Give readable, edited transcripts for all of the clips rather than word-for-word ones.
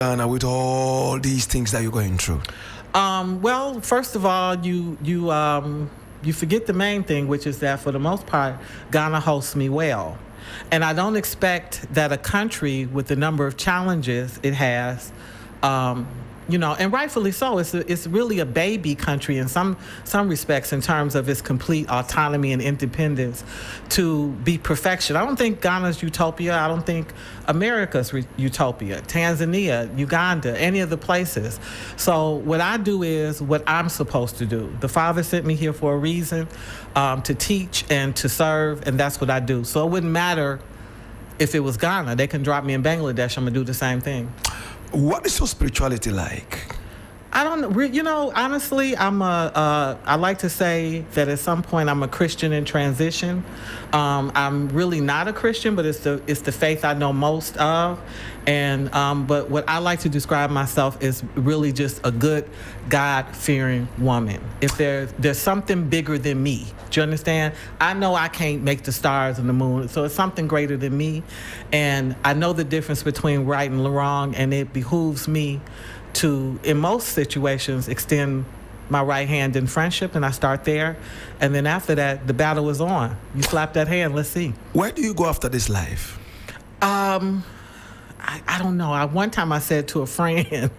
Ghana with all these things that you're going through? Well, first of all, you forget the main thing, which is that for the most part, Ghana hosts me well. And I don't expect that a country with the number of challenges it has, and rightfully so, it's really a baby country in some respects in terms of its complete autonomy and independence to be perfection. I don't think Ghana's utopia. I don't think America's utopia. Tanzania, Uganda, any of the places. So what I do is what I'm supposed to do. The Father sent me here for a reason, to teach and to serve, and that's what I do. So it wouldn't matter if it was Ghana. They can drop me in Bangladesh. I'm going to do the same thing. What is your spirituality like? I don't know. Honestly, I like to say that at some point I'm a Christian in transition. I'm really not a Christian, but it's the faith I know most of. And but what I like to describe myself is really just a good God-fearing woman. If there's something bigger than me, do you understand? I know I can't make the stars and the moon, so it's something greater than me. And I know the difference between right and wrong, and it behooves me to, in most situations, extend my right hand in friendship, and I start there. And then after that, the battle is on. You slap that hand, let's see. Where do you go after this life? I don't know. One time I said to a friend,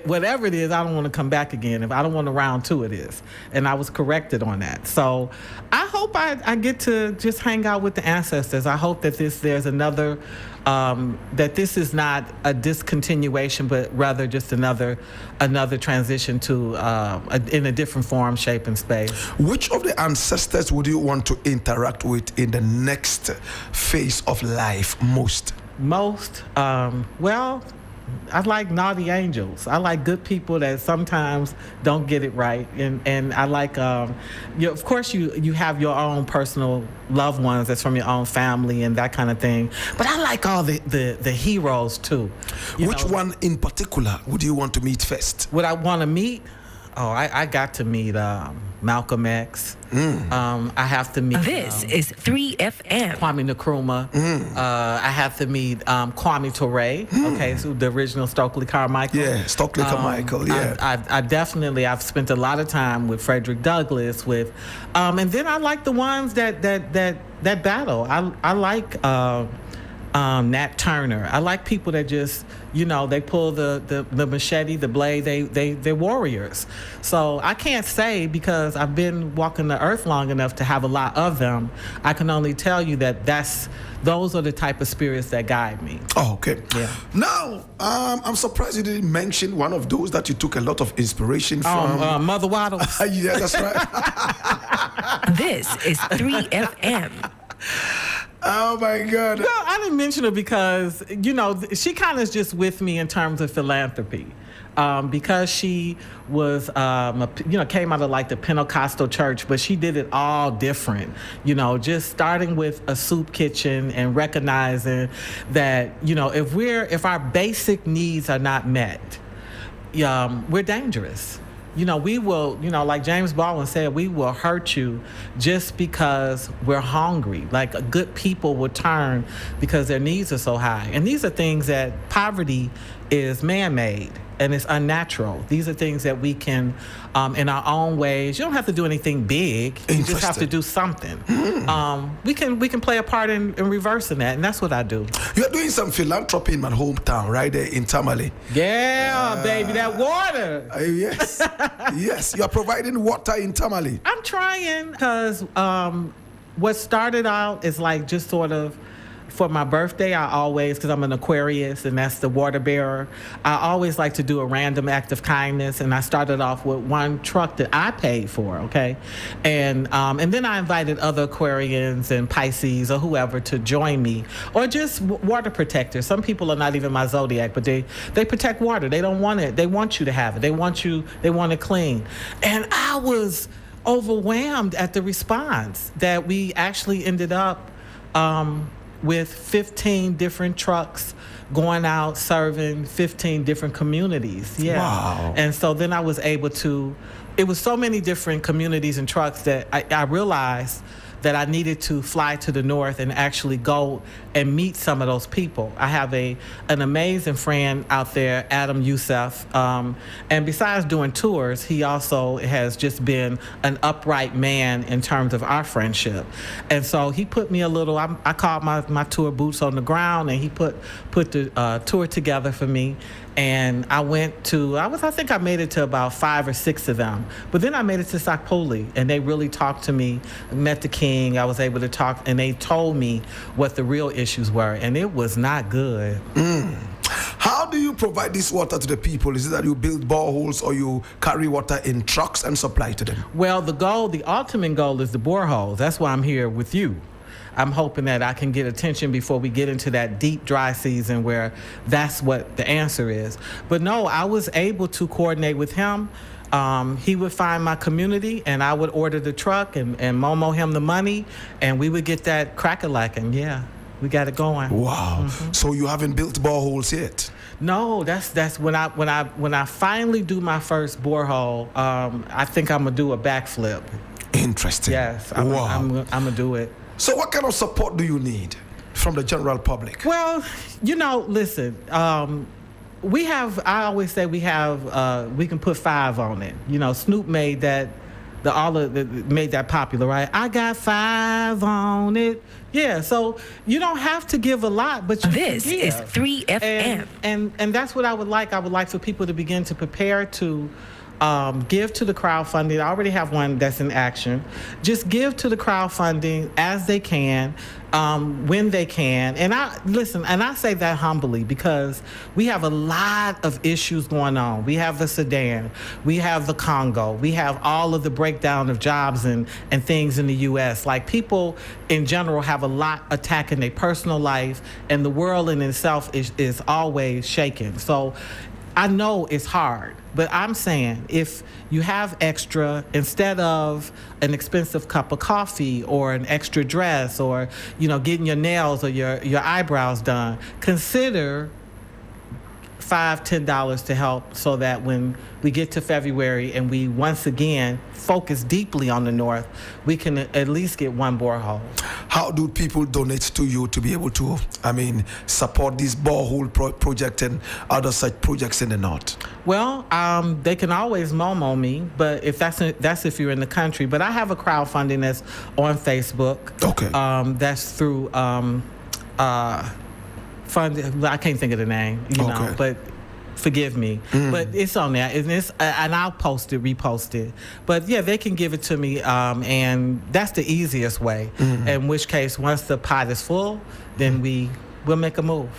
whatever it is, I don't want to come back again. If I don't want a round two, it is. And I was corrected on that. So I hope I get to just hang out with the ancestors. I hope that there's another, that this is not a discontinuation, but rather just another transition to in a different form, shape, and space. Which of the ancestors would you want to interact with in the next phase of life most? Well, I like naughty angels. I like good people that sometimes don't get it right, and I like. Of course, you have your own personal loved ones that's from your own family and that kind of thing. But I like all the heroes too. Which one in particular would you want to meet first? Would I want to meet? Oh, I got to meet Malcolm X. I have to meet. This is 3FM. Kwame Nkrumah. I have to meet Kwame Ture. Okay, so the original Stokely Carmichael. Yeah, Stokely Carmichael. Yeah. I've spent a lot of time with Frederick Douglass. And then I like the ones that battle. I like. Nat Turner. I like people that just, they pull the machete, the blade, they're warriors. So I can't say, because I've been walking the earth long enough to have a lot of them. I can only tell you that those are the type of spirits that guide me. Oh, okay. Yeah. Now, I'm surprised you didn't mention one of those that you took a lot of inspiration from. Mother Waddles. Yeah, that's right. This is 3FM. Oh my God. Well, I didn't mention her because, she kind of is just with me in terms of philanthropy. Because she was, came out of like the Pentecostal church, but she did it all different. Just starting with a soup kitchen and recognizing that, if our basic needs are not met, we're dangerous. We will, like James Baldwin said, we will hurt you just because we're hungry. Like good people will turn because their needs are so high. And these are things that poverty is man-made and it's unnatural. These are things that we can, in our own ways. You don't have to do anything big. You just have to do something. We can play a part in reversing that, and that's what I do. You're doing some philanthropy in my hometown, right there in Tamale. Yeah, baby, that water. Yes, yes. You're providing water in Tamale. I'm trying because what started out is like just sort of. For my birthday, I always, because I'm an Aquarius and that's the water bearer, I always like to do a random act of kindness. And I started off with one truck that I paid for, okay? And then I invited other Aquarians and Pisces or whoever to join me, or just water protectors. Some people are not even my zodiac, but they protect water. They don't want it. They want you to have it. They want it clean. And I was overwhelmed at the response that we actually ended up with 15 different trucks going out serving 15 different communities. Yeah. Wow. And so then I was able to, it was so many different communities and trucks that I realized that I needed to fly to the north and actually go and meet some of those people. I have an amazing friend out there, Adam Youssef, and besides doing tours, he also has just been an upright man in terms of our friendship. And so he put me a little, I called my tour boots on the ground, and he put the tour together for me. And I went to, I think I made it to about 5 or 6 of them. But then I made it to Sakpoli, and they really talked to me, met the king. I was able to talk, and they told me what the real issues were, and it was not good. How do you provide this water to the people? Is it that you build boreholes or you carry water in trucks and supply to them? Well, the ultimate goal is the boreholes. That's why I'm here with you. I'm hoping that I can get attention before we get into that deep dry season where that's what the answer is. But no, I was able to coordinate with him. He would find my community, and I would order the truck and Momo him the money, and we would get that crack-a-lacking. Yeah, we got it going. Wow. So you haven't built boreholes yet? No, that's when I finally do my first borehole. I think I'm gonna do a backflip. Interesting. Yes, I'm gonna do it. So what kind of support do you need from the general public? Well, listen, I always say we can put 5 on it. Snoop made that, made that popular, right? I got 5 on it. Yeah, so you don't have to give a lot, but you This can give. is 3FM. And that's what I would like. I would like for people to begin to prepare to give to the crowdfunding. I already have one that's in action. Just give to the crowdfunding as they can, when they can. And I say that humbly because we have a lot of issues going on. We have the Sudan, we have the Congo, we have all of the breakdown of jobs and things in the U.S. Like, people in general have a lot attacking their personal life, and the world in itself is always shaken. So I know it's hard, but I'm saying if you have extra, instead of an expensive cup of coffee or an extra dress or, getting your nails or your eyebrows done, consider $5, $10 to help, so that when we get to February and we once again focus deeply on the north, we can at least get one borehole. How do people donate to you to be able to, support this borehole project and other such projects in the north? Well, they can always Momo me, but if that's if you're in the country. But I have a crowdfunding that's on Facebook. Okay. That's through fund. I can't think of the name, Okay. but forgive me. But it's on there, and I'll repost it. But yeah, they can give it to me, and that's the easiest way. In which case, once the pot is full, then we'll make a move.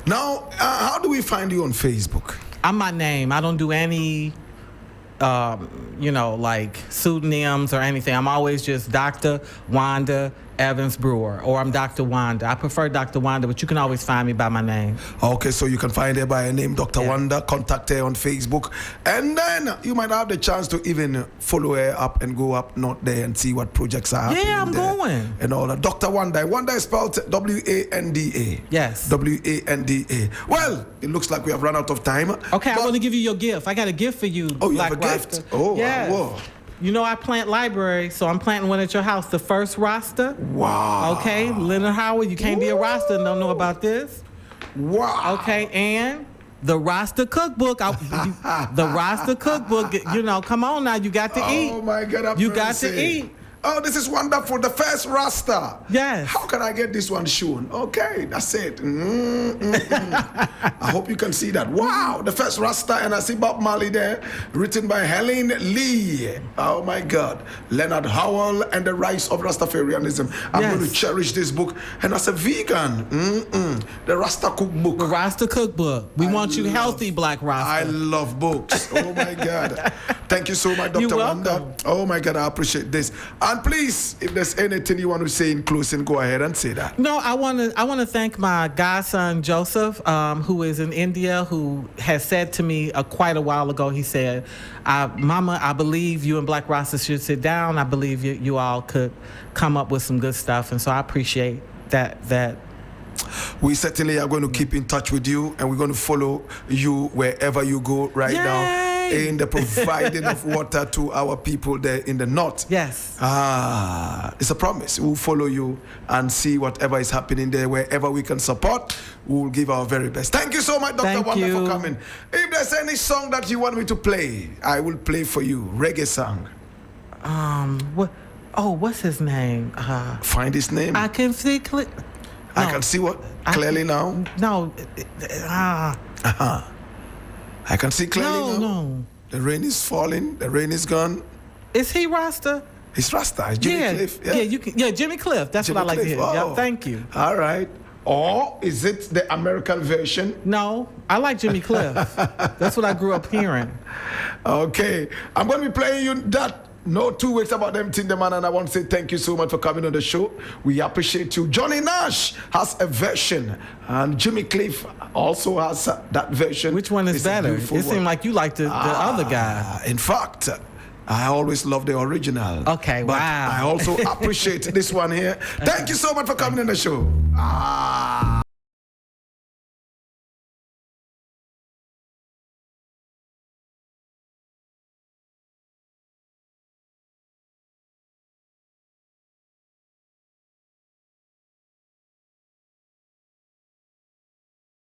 Now, how do we find you on Facebook? I'm my name. I don't do any, like pseudonyms or anything. I'm always just Dr. Wanda Evans Brewer, or I'm Dr. Wanda. I prefer Dr. Wanda, but you can always find me by my name. Okay, so you can find her by her name, Dr. Wanda. Contact her on Facebook, and then you might have the chance to even follow her up and go up north there and see what projects are happening. Yeah, I'm going. And all that. Dr. Wanda. Wanda is spelled W-A-N-D-A. Yes. W-A-N-D-A. Well, it looks like we have run out of time. Okay, I want to give you your gift. I got a gift for you. Oh, you Black have a Rasta. gift? Oh, yes. whoa. I plant libraries, so I'm planting one at your house. The first Rasta. Wow. Okay, Leonard Howard, you can't be a Rasta and don't know about this. Wow. Okay, and the Rasta cookbook. The Rasta cookbook. Come on now, you got to eat. Oh my God, you got to eat. Oh, this is wonderful. The first Rasta. Yes. How can I get this one shown? Okay, that's it. I hope you can see that. Wow, the first Rasta, and I see Bob Marley there, written by Helen Lee. Oh my God. Leonard Howell and the Rise of Rastafarianism. I'm going to cherish this book. And as a vegan, the Rasta cookbook. The Rasta cookbook. We want you healthy, Black Rasta. I love books. Oh my God. Thank you so much, Dr. You're Wanda. welcome. Oh my God, I appreciate this. And please, if there's anything you want to say in closing, go ahead and say that. No, I want to thank my godson Joseph, who is in India, who has said to me quite a while ago. He said, "Mama, I believe you and Black Rasta should sit down. I believe you all could come up with some good stuff." And so I appreciate that. We certainly are going to keep in touch with you, and we're going to follow you wherever you go right now. in the providing of water to our people there in the north. Yes. It's a promise. We'll follow you and see whatever is happening there. Wherever we can support, we'll give our very best. Thank you so much, Dr. Thank Wanda, you. for coming. If there's any song that you want me to play, I will play for you. Reggae song. What? Oh, what's his name? Find his name. I can see clear. I can see what? Clearly now? No. I can see clearly now. No. The rain is falling. The rain is gone. Is he Rasta? It's Rasta. It's Jimmy Cliff. Yeah, you can. Yeah, Jimmy Cliff. That's Jimmy what I like Cliff. to hear. Oh. Yeah, thank you. All right. Or is it the American version? No, I like Jimmy Cliff. That's what I grew up hearing. Okay. I'm going to be playing you that. No 2 weeks about them thing, the man, and I want to say thank you so much for coming on the show. We appreciate you. Johnny Nash has a version, and Jimmy Cliff also has that version. Which one is It's a better? It beautiful one. seemed like you liked the other guy. In fact, I always love the original. Okay, but wow. I also appreciate this one here. Thank you so much for coming on the show.